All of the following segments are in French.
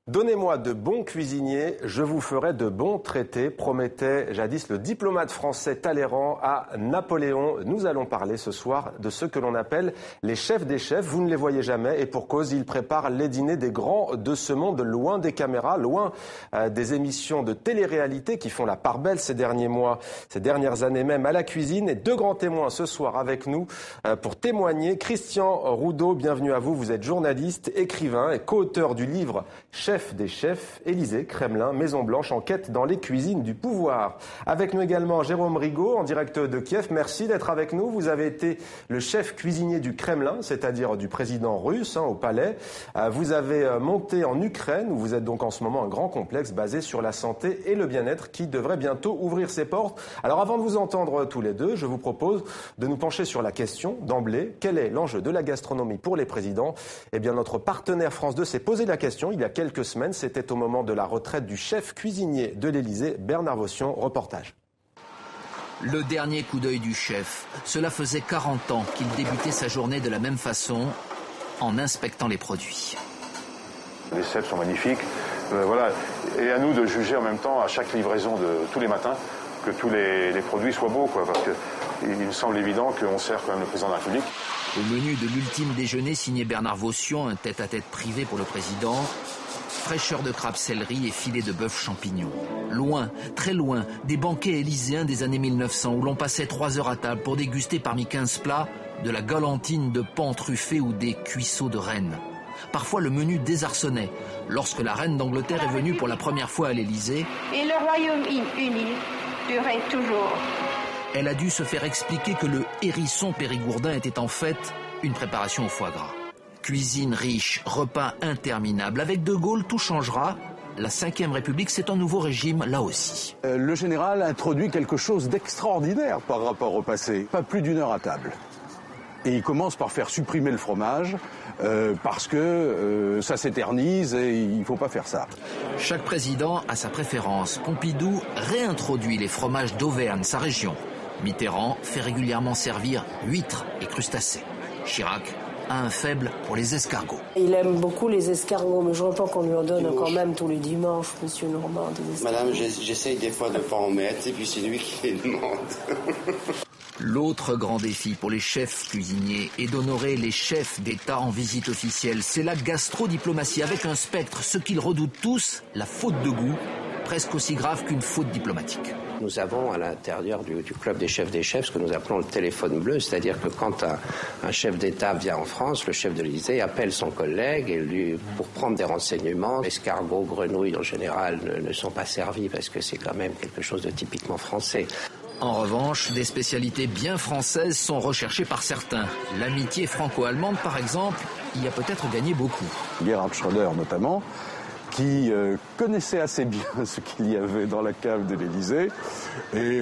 Donnez-moi de bons cuisiniers, je vous ferai de bons traités, promettait jadis le diplomate français Talleyrand à Napoléon. Nous allons parler ce soir de ceux que l'on appelle les chefs des chefs. Vous ne les voyez jamais et pour cause, ils préparent les dîners des grands de ce monde, loin des caméras, loin des émissions de télé-réalité qui font la part belle ces derniers mois, ces dernières années même à la cuisine. Et deux grands témoins ce soir avec nous pour témoigner. Christian Roudeau, bienvenue à vous. Vous êtes journaliste, écrivain et co-auteur du livre Chef des chefs, Élysée, Kremlin, Maison-Blanche, enquête dans les cuisines du pouvoir. Avec nous également Jérôme Rigaud, en direct de Kiev. Merci d'être avec nous. Vous avez été le chef cuisinier du Kremlin, c'est-à-dire du président russe, au palais. Vous avez monté en Ukraine, où vous êtes donc en ce moment un grand complexe basé sur la santé et le bien-être qui devrait bientôt ouvrir ses portes. Alors avant de vous entendre tous les deux, je vous propose de nous pencher sur la question d'emblée. Quel est l'enjeu de la gastronomie pour les présidents ? Eh bien, notre partenaire France 2 s'est posé la question il y a quelques semaines. C'était au moment de la retraite du chef cuisinier de l'Élysée, Bernard Vaution. Reportage. Le dernier coup d'œil du chef. Cela faisait 40 ans qu'il débutait sa journée de la même façon, en inspectant les produits. Les cèpes sont magnifiques. Voilà. Et à nous de juger en même temps, à chaque livraison de tous les matins, que tous les produits soient beaux, parce qu'il me semble évident qu'on sert quand même le président de la République. Au menu de l'ultime déjeuner signé Bernard Vaution, un tête-à-tête privé pour le président, fraîcheur de crabe céleri et filet de bœuf champignon. Loin, très loin, des banquets élyséens des années 1900 où l'on passait 3 heures à table pour déguster parmi 15 plats de la galantine de pain truffé ou des cuisseaux de reine. Parfois le menu désarçonnait. Lorsque la reine d'Angleterre est venue pour la première fois à l'Élysée, et le Royaume-Uni durait toujours. Elle a dû se faire expliquer que le hérisson périgourdin était en fait une préparation au foie gras. Cuisine riche, repas interminables. Avec De Gaulle, tout changera. La Ve République, c'est un nouveau régime, là aussi. Le général introduit quelque chose d'extraordinaire par rapport au passé. Pas plus d'1 heure à table. Et il commence par faire supprimer le fromage parce que ça s'éternise et il ne faut pas faire ça. Chaque président a sa préférence. Pompidou réintroduit les fromages d'Auvergne, sa région. Mitterrand fait régulièrement servir huîtres et crustacés. Chirac a un faible pour les escargots. Il aime beaucoup les escargots, mais je ne veux pas qu'on lui en donne quand même tous les dimanches, monsieur Normand. Madame, j'essaye des fois de ne pas en mettre, et puis c'est lui qui les demande. L'autre grand défi pour les chefs cuisiniers est d'honorer les chefs d'État en visite officielle. C'est la gastrodiplomatie avec un spectre, ce qu'ils redoutent tous, la faute de goût, presque aussi grave qu'une faute diplomatique. Nous avons à l'intérieur du club des chefs ce que nous appelons le téléphone bleu, c'est-à-dire que quand un chef d'État vient en France, le chef de l'Élysée appelle son collègue et pour prendre des renseignements. Escargots, grenouilles en général ne sont pas servis parce que c'est quand même quelque chose de typiquement français. En revanche, des spécialités bien françaises sont recherchées par certains. L'amitié franco-allemande, par exemple, y a peut-être gagné beaucoup. Gerhard Schröder notamment, qui connaissait assez bien ce qu'il y avait dans la cave de l'Élysée et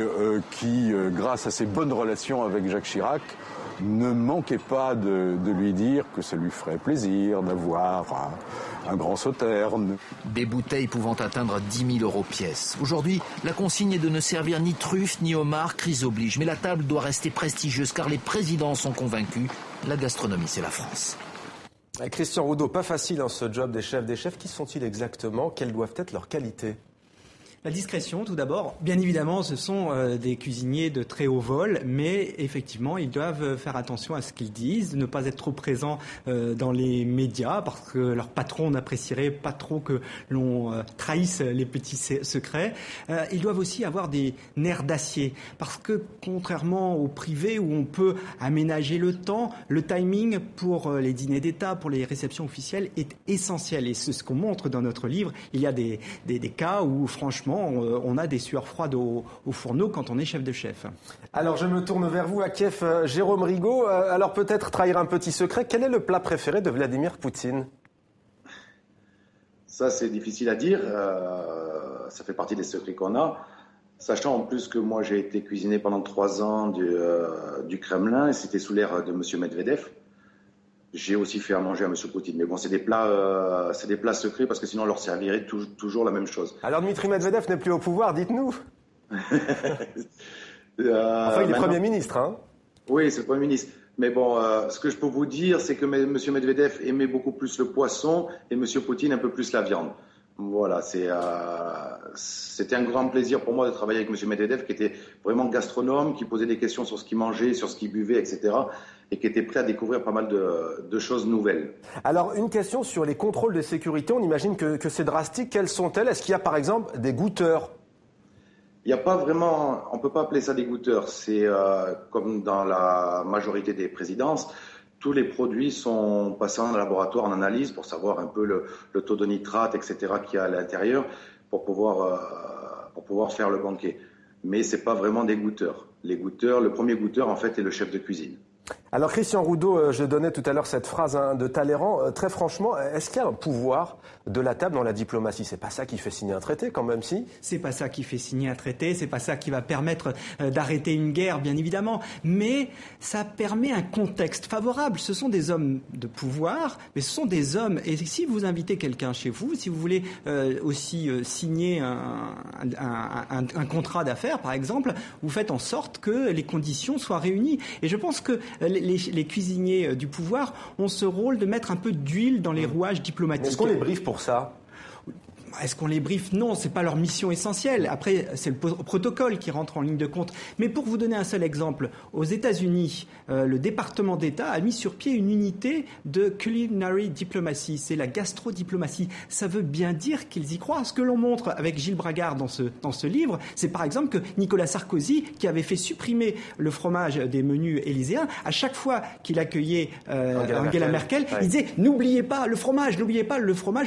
qui, grâce à ses bonnes relations avec Jacques Chirac, ne manquait pas de lui dire que ça lui ferait plaisir d'avoir un grand sauterne. Des bouteilles pouvant atteindre 10 000 euros pièce. Aujourd'hui, la consigne est de ne servir ni truffes ni homards, crise oblige. Mais la table doit rester prestigieuse car les présidents sont convaincus. La gastronomie, c'est la France. Christian Roudeau, pas facile ce job des chefs. Des chefs, qui sont-ils exactement ? Quelles doivent être leurs qualités ? La discrétion, tout d'abord. Bien évidemment, ce sont des cuisiniers de très haut vol, mais effectivement, ils doivent faire attention à ce qu'ils disent, ne pas être trop présents dans les médias, parce que leur patron n'apprécierait pas trop que l'on trahisse les petits secrets. Ils doivent aussi avoir des nerfs d'acier, parce que contrairement au privé où on peut aménager le temps, le timing pour les dîners d'État, pour les réceptions officielles est essentiel. Et c'est ce qu'on montre dans notre livre. Il y a des cas où, franchement, on a des sueurs froides au fourneau quand on est chef de chef. Alors je me tourne vers vous à Kiev, Jérôme Rigaud. Alors peut-être trahir un petit secret, quel est le plat préféré de Vladimir Poutine ? Ça c'est difficile à dire, ça fait partie des secrets qu'on a. Sachant en plus que moi j'ai été cuisiné pendant 3 ans du Kremlin et c'était sous l'ère de M. Medvedev. J'ai aussi fait à manger à M. Poutine. Mais bon, c'est des plats secrets parce que sinon on leur servirait toujours la même chose. Alors Dmitri Medvedev n'est plus au pouvoir, dites-nous. Enfin, il est Premier ministre, hein ? Oui, c'est le Premier ministre. Mais bon, ce que je peux vous dire, c'est que M. Medvedev aimait beaucoup plus le poisson et M. Poutine un peu plus la viande. Voilà, c'était un grand plaisir pour moi de travailler avec M. Medvedev, qui était vraiment gastronome, qui posait des questions sur ce qu'il mangeait, sur ce qu'il buvait, etc., et qui était prêt à découvrir pas mal de choses nouvelles. Alors, une question sur les contrôles de sécurité. On imagine que c'est drastique. Quelles sont-elles? Est-ce qu'il y a, par exemple, des goûteurs? Il n'y a pas vraiment, on ne peut pas appeler ça des goûteurs. C'est comme dans la majorité des présidences. Tous les produits sont passés en laboratoire, en analyse, pour savoir un peu le taux de nitrate, etc., qu'il y a à l'intérieur, pour pouvoir faire le banquet. Mais ce n'est pas vraiment des goûteurs. Les goûteurs, le premier goûteur, en fait, est le chef de cuisine. Alors, Christian Roudeau, je donnais tout à l'heure cette phrase de Talleyrand. Très franchement, est-ce qu'il y a un pouvoir de la table dans la diplomatie? C'est pas ça qui fait signer un traité, quand même, si? C'est pas ça qui fait signer un traité, c'est pas ça qui va permettre d'arrêter une guerre, bien évidemment, mais ça permet un contexte favorable. Ce sont des hommes de pouvoir, mais ce sont des hommes. Et si vous invitez quelqu'un chez vous, si vous voulez aussi signer un contrat d'affaires, par exemple, vous faites en sorte que les conditions soient réunies. Et je pense que les cuisiniers du pouvoir ont ce rôle de mettre un peu d'huile dans les rouages diplomatiques. Est-ce qu'on les briefe pour ça? Est-ce qu'on les briefe? Non, c'est pas leur mission essentielle. Après, c'est le protocole qui rentre en ligne de compte. Mais pour vous donner un seul exemple, aux États-Unis, le département d'État a mis sur pied une unité de culinary diplomacy. C'est la gastrodiplomatie. Ça veut bien dire qu'ils y croient. Ce que l'on montre avec Gilles Bragard dans ce livre, c'est par exemple que Nicolas Sarkozy, qui avait fait supprimer le fromage des menus élyséens, à chaque fois qu'il accueillait Angela Merkel, il disait « N'oubliez pas le fromage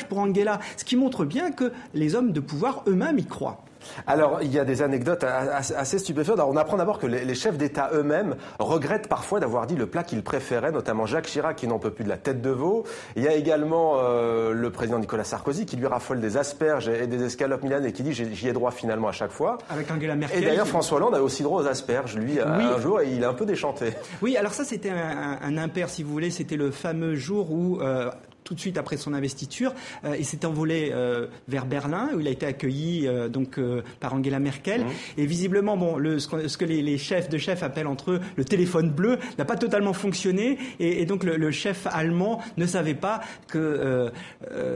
pour Angela ». Ce qui montre bien que les hommes de pouvoir eux-mêmes y croient. Alors, il y a des anecdotes assez stupéfiantes. Alors, on apprend d'abord que les chefs d'État eux-mêmes regrettent parfois d'avoir dit le plat qu'ils préféraient, notamment Jacques Chirac qui n'en peut plus de la tête de veau. Il y a également le président Nicolas Sarkozy qui lui raffole des asperges et des escalopes milanaises et qui dit j'y ai droit finalement à chaque fois. Avec Angela Merkel. Et d'ailleurs, François Hollande a aussi droit aux asperges, lui, un jour, et il est un peu déchanté. Oui, alors ça, c'était un impair, si vous voulez. C'était le fameux jour où... tout de suite après son investiture, il s'est envolé vers Berlin où il a été accueilli par Angela Merkel. Et visiblement, ce que les chefs appellent entre eux le téléphone bleu n'a pas totalement fonctionné et donc le chef allemand ne savait pas que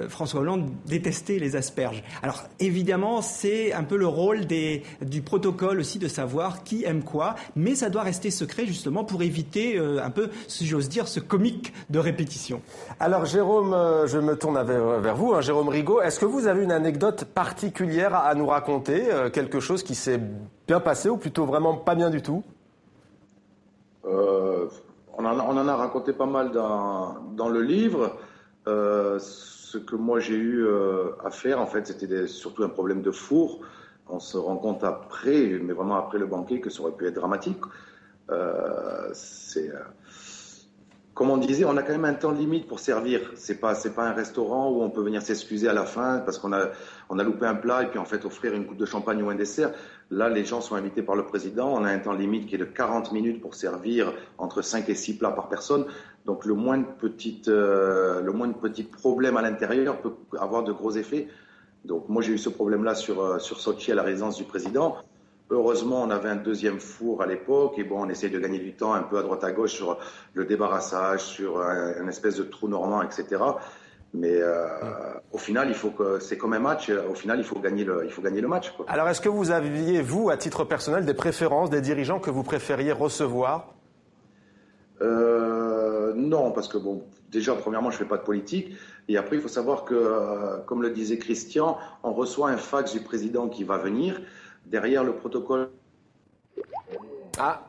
François Hollande détestait les asperges. Alors évidemment, c'est un peu le rôle du protocole aussi de savoir qui aime quoi, mais ça doit rester secret justement pour éviter un peu, si j'ose dire, ce comique de répétition. Alors Jérôme, je me tourne vers vous, Jérôme Rigaud. Est-ce que vous avez une anecdote particulière à nous raconter, quelque chose qui s'est bien passé ou plutôt vraiment pas bien du tout? On en a raconté pas mal dans le livre. Ce que moi j'ai eu à faire, en fait, c'était surtout un problème de four. On se rend compte après, mais vraiment après le banquet, que ça aurait pu être dramatique. Comme on disait, on a quand même un temps limite pour servir. C'est pas un restaurant où on peut venir s'excuser à la fin parce qu'on a loupé un plat et puis en fait offrir une coupe de champagne ou un dessert. Là, les gens sont invités par le président. On a un temps limite qui est de 40 minutes pour servir entre 5 et 6 plats par personne. Donc le moindre petit problème à l'intérieur peut avoir de gros effets. Donc moi, j'ai eu ce problème-là sur Sochi à la résidence du président. Heureusement, on avait un deuxième four à l'époque et on essaye de gagner du temps un peu à droite à gauche sur le débarrassage, sur un espèce de trou normand, etc. Mais au final, c'est comme un match. Au final, il faut gagner le match, quoi. Alors, est-ce que vous aviez, vous, à titre personnel, des préférences, des dirigeants que vous préfériez recevoir? Non, parce que déjà, premièrement, je fais pas de politique. Et après, il faut savoir que, comme le disait Christian, on reçoit un fax du président qui va venir. Derrière le protocole.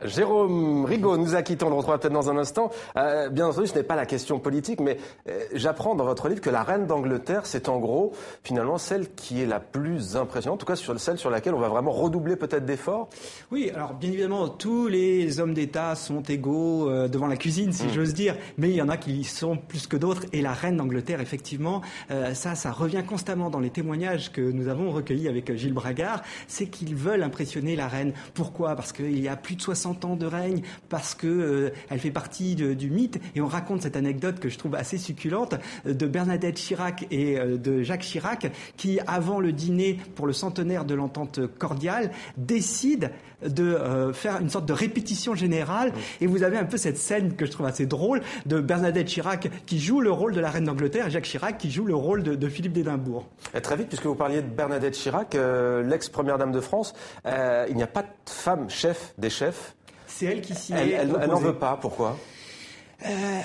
Jérôme Rigaud, nous a quittés, on le retrouvera peut-être dans un instant. Bien entendu, ce n'est pas la question politique, mais j'apprends dans votre livre que la reine d'Angleterre, c'est en gros, finalement, celle qui est la plus impressionnante, en tout cas celle sur laquelle on va vraiment redoubler peut-être d'efforts. Oui, alors bien évidemment, tous les hommes d'État sont égaux devant la cuisine, si j'ose dire, mais il y en a qui sont plus que d'autres, et la reine d'Angleterre, effectivement, ça revient constamment dans les témoignages que nous avons recueillis avec Gilles Bragard, c'est qu'ils veulent impressionner la reine. Pourquoi? Parce qu'il y a plus plus de 60 ans de règne parce que elle fait partie du mythe. Et on raconte cette anecdote que je trouve assez succulente de Bernadette Chirac et de Jacques Chirac qui, avant le dîner pour le centenaire de l'entente cordiale, décident de faire une sorte de répétition générale. Et vous avez un peu cette scène que je trouve assez drôle de Bernadette Chirac qui joue le rôle de la reine d'Angleterre et Jacques Chirac qui joue le rôle de Philippe d'Édimbourg. Et très vite, puisque vous parliez de Bernadette Chirac, l'ex-première dame de France, il n'y a pas de femme chef des chefs. C'est elle qui s'y est Elle n'en veut pas, pourquoi ?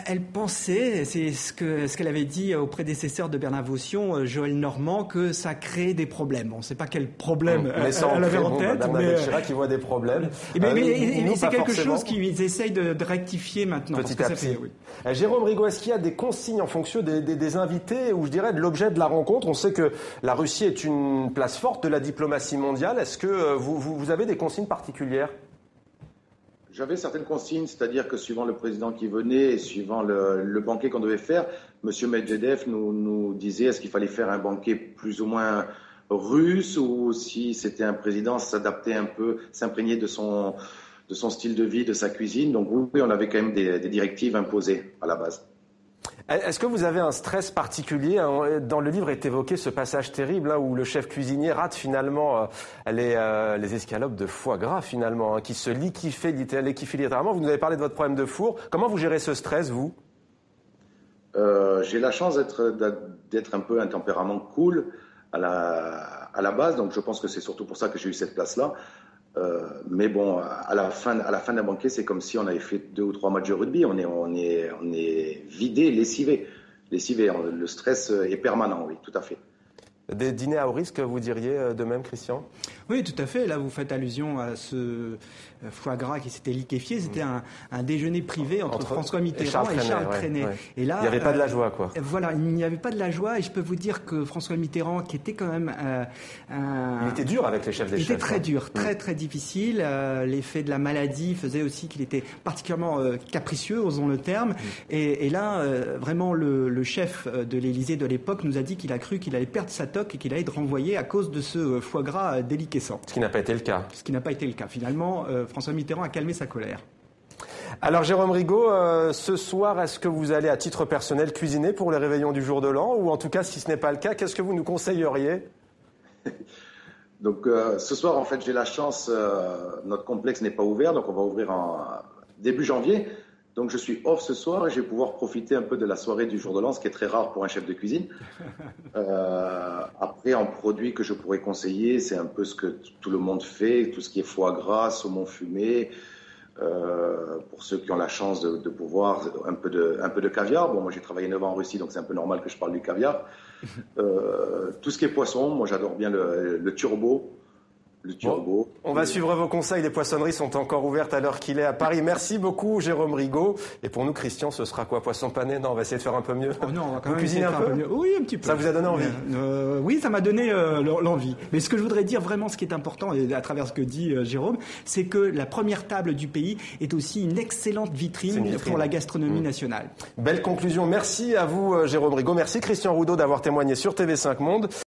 Elle pensait, c'est ce qu'elle avait dit au prédécesseur de Bernard Vaution, Joël Normand, que ça crée des problèmes. On ne sait pas quel problème elle avait en tête. Bernadette Chirac qui voit des problèmes. Mais c'est quelque chose qu'ils essayent de rectifier maintenant. Petit à petit. Oui. Jérôme Rigaud, est-ce qu'il y a des consignes en fonction des invités ou je dirais de l'objet de la rencontre ? On sait que la Russie est une place forte de la diplomatie mondiale. Est-ce que vous avez des consignes particulières ? J'avais certaines consignes, c'est-à-dire que suivant le président qui venait et suivant le banquet qu'on devait faire, M. Medvedev nous disait est-ce qu'il fallait faire un banquet plus ou moins russe ou si c'était un président s'adapter un peu, s'imprégner de son style de vie, de sa cuisine. Donc oui, on avait quand même des directives imposées à la base. Est-ce que vous avez un stress particulier ? Dans le livre est évoqué ce passage terrible où le chef cuisinier rate finalement les escalopes de foie gras finalement, qui se liquéfient littéralement. Vous nous avez parlé de votre problème de four. Comment vous gérez ce stress, vous ? J'ai la chance d'être un peu un tempérament cool à la base, donc je pense que c'est surtout pour ça que j'ai eu cette place-là. Mais bon, à la fin d'un banquet, c'est comme si on avait fait 2 ou 3 matchs de rugby. On est vidé, lessivé. Le stress est permanent, oui, tout à fait. Des dîners à haut risque, vous diriez de même, Christian ? Oui, tout à fait. Là, vous faites allusion à ce foie gras qui s'était liquéfié. C'était un déjeuner privé entre François Mitterrand et Charles Trenet. Ouais. Et là, il n'y avait pas de la joie, quoi. Voilà, il n'y avait pas de la joie. Et je peux vous dire que François Mitterrand, qui était quand même il était dur avec les chefs des chefs. Il était très dur, très difficile. L'effet de la maladie faisait aussi qu'il était particulièrement capricieux, osons le terme. Et là, vraiment, le chef de l'Élysée de l'époque nous a dit qu'il a cru qu'il allait perdre sa toque et qu'il allait être renvoyé à cause de ce foie gras déliquescent. Ce qui n'a pas été le cas. Ce qui n'a pas été le cas. Finalement, François Mitterrand a calmé sa colère. Alors Jérôme Rigaud, ce soir, est-ce que vous allez à titre personnel cuisiner pour les réveillons du jour de l'an ? Ou en tout cas, si ce n'est pas le cas, qu'est-ce que vous nous conseilleriez ? Donc ce soir, en fait, j'ai la chance, notre complexe n'est pas ouvert, donc on va ouvrir en début janvier. Donc je suis off ce soir et je vais pouvoir profiter un peu de la soirée du jour de l'an, ce qui est très rare pour un chef de cuisine. Après, en produit que je pourrais conseiller, c'est un peu ce que tout le monde fait, tout ce qui est foie gras, saumon fumé. Pour ceux qui ont la chance de pouvoir un peu de caviar. Bon, moi j'ai travaillé 9 ans en Russie, donc c'est un peu normal que je parle du caviar. Tout ce qui est poisson, moi j'adore bien le turbo. Bon, on va suivre vos conseils. Les poissonneries sont encore ouvertes à l'heure qu'il est à Paris. Merci beaucoup, Jérôme Rigaud. Et pour nous, Christian, ce sera quoi ? Poisson pané ? Non, on va essayer de faire un peu mieux. Oh non, on va quand vous même cuisinez un peu ? Oui, un petit peu. Ça vous a donné envie ? Oui, ça m'a donné l'envie. Mais ce que je voudrais dire vraiment, ce qui est important, et à travers ce que dit Jérôme, c'est que la première table du pays est aussi une excellente vitrine pour la gastronomie nationale. Belle conclusion. Merci à vous, Jérôme Rigaud. Merci, Christian Roudeau, d'avoir témoigné sur TV5 Monde.